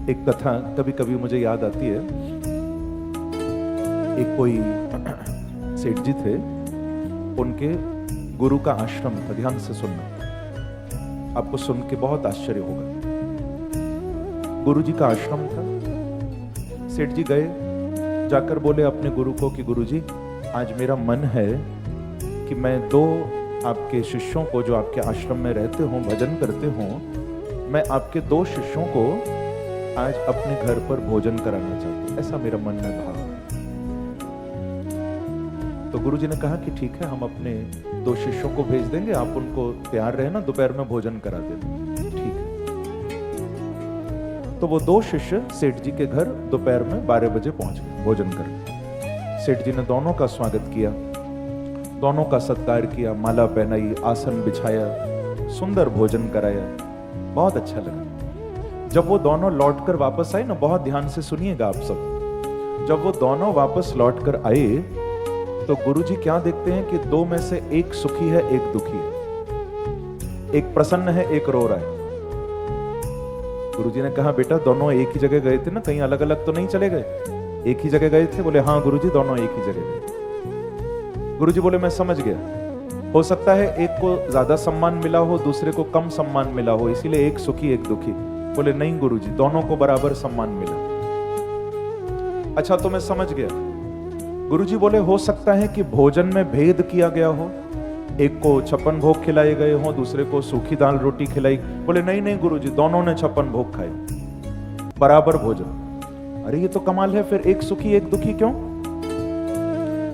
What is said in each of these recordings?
एक कथा कभी कभी मुझे याद आती है। एक कोई सेठ जी थे, उनके गुरु का आश्रम था। ध्यान से सुनना, आपको सुन के बहुत आश्चर्य होगा। गुरु जी का आश्रम था। सेठ जी गए, जाकर बोले अपने गुरु को कि गुरु जी, आज मेरा मन है कि मैं दो आपके शिष्यों को, जो आपके आश्रम में रहते हों, भजन करते हों, मैं आपके दो शिष्यों को आज अपने घर पर भोजन कराना चाहता हूं, ऐसा मेरा मन में भाव है। तो गुरुजी ने कहा कि ठीक है, हम अपने दो शिष्यों को भेज देंगे, आप उनको तैयार रहना, दोपहर में भोजन करा देना। ठीक है। तो वो दो शिष्य सेठ जी के घर दोपहर में 12 बजे पहुंच गए भोजन करने। सेठ जी ने दोनों का स्वागत किया, दोनों का सत्कार किया, माला पहनाई, आसन बिछाया, सुंदर भोजन कराया, बहुत अच्छा लगा। जब वो दोनों लौटकर वापस आए ना, बहुत ध्यान से सुनिएगा आप सब, जब वो दोनों वापस लौटकर आए तो गुरुजी क्या देखते हैं कि दो में से एक सुखी है, एक दुखी है, एक प्रसन्न है, एक रो रहा है। गुरुजी ने कहा, बेटा दोनों एक ही जगह गए थे ना, कहीं अलग अलग तो नहीं चले गए? एक ही जगह गए थे? बोले हाँ गुरुजी, दोनों एक ही जगह गए। गुरुजी बोले मैं समझ गया, हो सकता है एक को ज्यादा सम्मान मिला हो, दूसरे को कम सम्मान मिला हो, इसीलिए एक सुखी एक दुखी। बोले नहीं गुरुजी, दोनों को बराबर सम्मान मिला। अच्छा तो मैं समझ गया। गुरुजी बोले हो सकता है कि भोजन में भेद किया गया हो, एक को 56 भोग खिलाए गए हो, दूसरे को सूखी दाल रोटी खिलाई। बोले नहीं नहीं गुरुजी, दोनों ने 56 भोग खाए, बराबर भोजन। अरे ये तो कमाल है, फिर एक सुखी एक दुखी क्यों?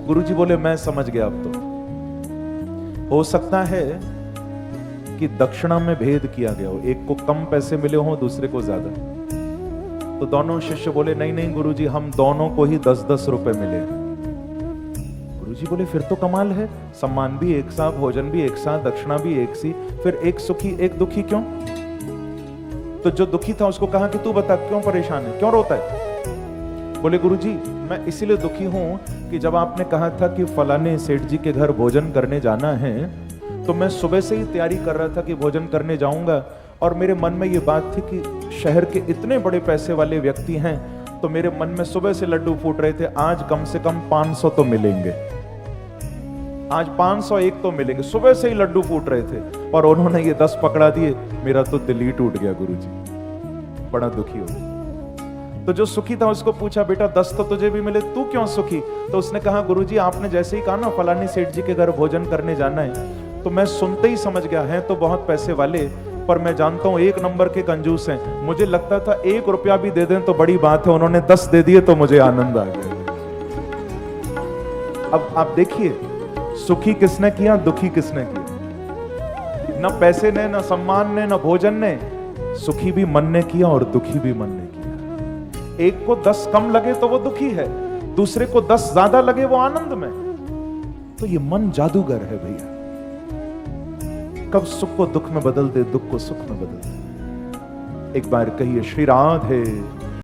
गुरुजी बोले मैं समझ गया, अब तो हो सकता है कि दक्षिणा में भेद किया गया हो, एक को कम पैसे मिले हो, दूसरे को ज्यादा। तो दोनों शिष्य बोले नहीं नहीं गुरुजी, हम दोनों को ही 10-10 रुपए मिले। गुरुजी बोले फिर तो कमाल है, सम्मान भी एक सा, भोजन भी एक सा, दक्षिणा भी एक सी, फिर एक सुखी एक दुखी क्यों? तो जो दुखी था उसको कहा कि तू बता क्यों परेशान है, क्यों रोता है? बोले गुरुजी मैं इसीलिए दुखी हूं कि जब आपने कहा था कि फलाने सेठ जी के घर भोजन करने जाना है, तो मैं सुबह से ही तैयारी कर रहा था कि भोजन करने जाऊंगा, और मेरे मन में ये बात थी कि शहर के इतने बड़े पैसे वाले व्यक्ति हैं, तो मेरे मन में सुबह से लड्डू फूट रहे थे, आज कम से कम 500 तो मिलेंगे, आज 501 तो मिलेंगे। सुबह से ही लड्डू फूट रहे थे और उन्होंने ये 10 पकड़ा दिए, मेरा तो दिल ही टूट गया गुरुजी, बड़ा दुखी हो गया। तो जो सुखी था उसको पूछा, बेटा 10 तो तुझे भी मिले, तू क्यों सुखी? तो उसने कहा गुरुजी आपने जैसे ही कहा ना फलानी सेठ जी के घर भोजन करने जाना है, तो मैं सुनते ही समझ गया, हैं तो बहुत पैसे वाले, पर मैं जानता हूं 1 नंबर के कंजूस हैं। मुझे लगता था 1 रुपया भी दे दें तो बड़ी बात है, उन्होंने 10 दे दिए तो मुझे आनंद आ गया। अब आप देखिए, सुखी किसने किया, दुखी किसने किया? न पैसे ने, न सम्मान ने, न भोजन ने, सुखी भी मन ने किया और दुखी भी मन ने किया। एक को 10 कम लगे तो वो दुखी है, दूसरे को 10 ज्यादा लगे वो आनंद में। तो ये मन जादूगर है भैया, कब सुख को दुख में बदल दे, दुख को सुख में बदल दे। एक बार कहिए श्री राधे।